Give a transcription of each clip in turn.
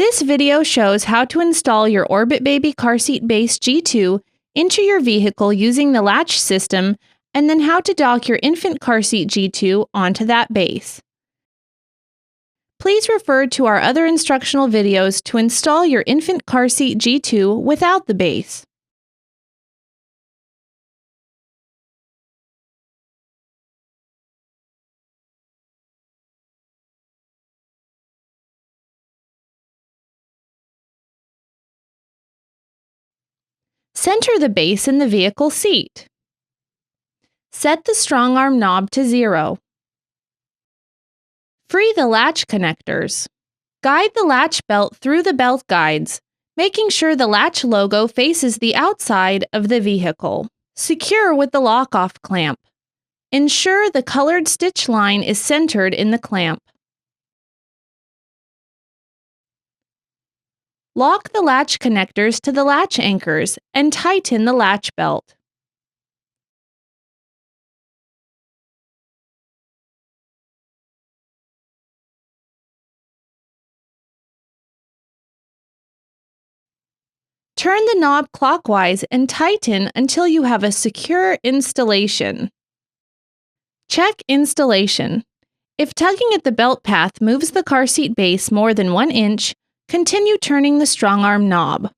This video shows how to install your Orbit Baby car seat base G2 into your vehicle using the LATCH system, and then how to dock your infant car seat G2 onto that base. Please refer to our other instructional videos to install your infant car seat G2 without the base. Center the base in the vehicle seat. Set the strong arm knob to 0. Free the latch connectors. Guide the latch belt through the belt guides, making sure the latch logo faces the outside of the vehicle. Secure with the lock-off clamp. Ensure the colored stitch line is centered in the clamp. Lock the latch connectors to the latch anchors and tighten the latch belt. Turn the knob clockwise and tighten until you have a secure installation. Check installation. If tugging at the belt path moves the car seat base more than 1 inch, continue turning the strong arm knob.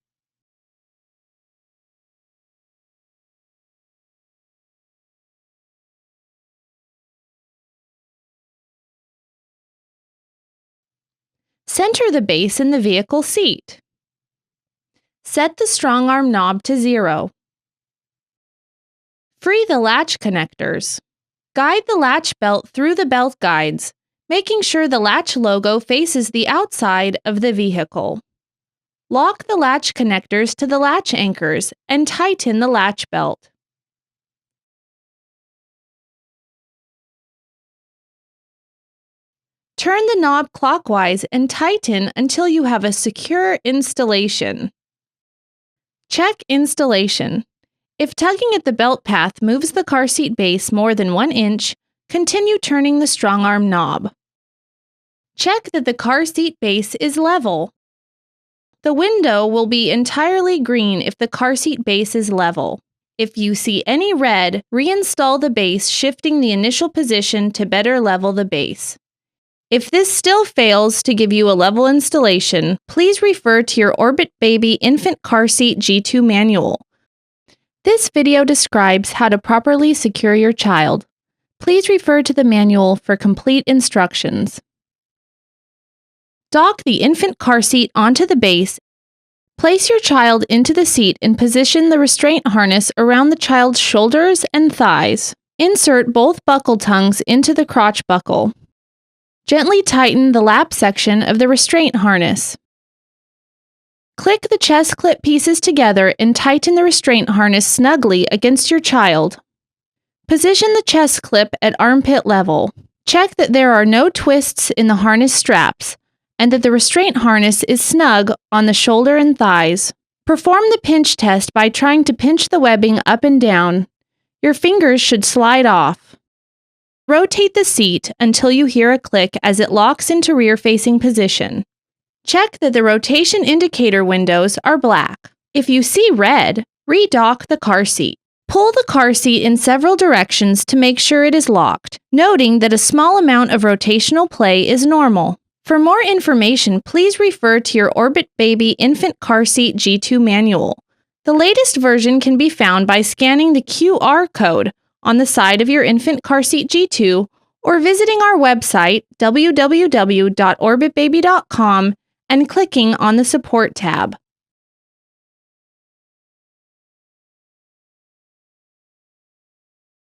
Center the base in the vehicle seat. Set the strong arm knob to 0. Free the latch connectors. Guide the latch belt through the belt guides, making sure the latch logo faces the outside of the vehicle. Lock the latch connectors to the latch anchors and tighten the latch belt. Turn the knob clockwise and tighten until you have a secure installation. Check installation. If tugging at the belt path moves the car seat base more than 1 inch, continue turning the strong arm knob. Check that the car seat base is level. The window will be entirely green if the car seat base is level. If you see any red, reinstall the base, shifting the initial position to better level the base. If this still fails to give you a level installation, please refer to your Orbit Baby Infant Car Seat G2 manual. This video describes how to properly secure your child. Please refer to the manual for complete instructions. Dock the infant car seat onto the base. Place your child into the seat and position the restraint harness around the child's shoulders and thighs. Insert both buckle tongues into the crotch buckle. Gently tighten the lap section of the restraint harness. Click the chest clip pieces together and tighten the restraint harness snugly against your child. Position the chest clip at armpit level. Check that there are no twists in the harness straps, and that the restraint harness is snug on the shoulder and thighs. Perform the pinch test by trying to pinch the webbing up and down. Your fingers should slide off. Rotate the seat until you hear a click as it locks into rear-facing position. Check that the rotation indicator windows are black. If you see red, redock the car seat. Pull the car seat in several directions to make sure it is locked, noting that a small amount of rotational play is normal. For more information, please refer to your Orbit Baby Infant Car Seat G2 manual. The latest version can be found by scanning the QR code on the side of your infant car seat G2 or visiting our website www.orbitbaby.com and clicking on the Support tab.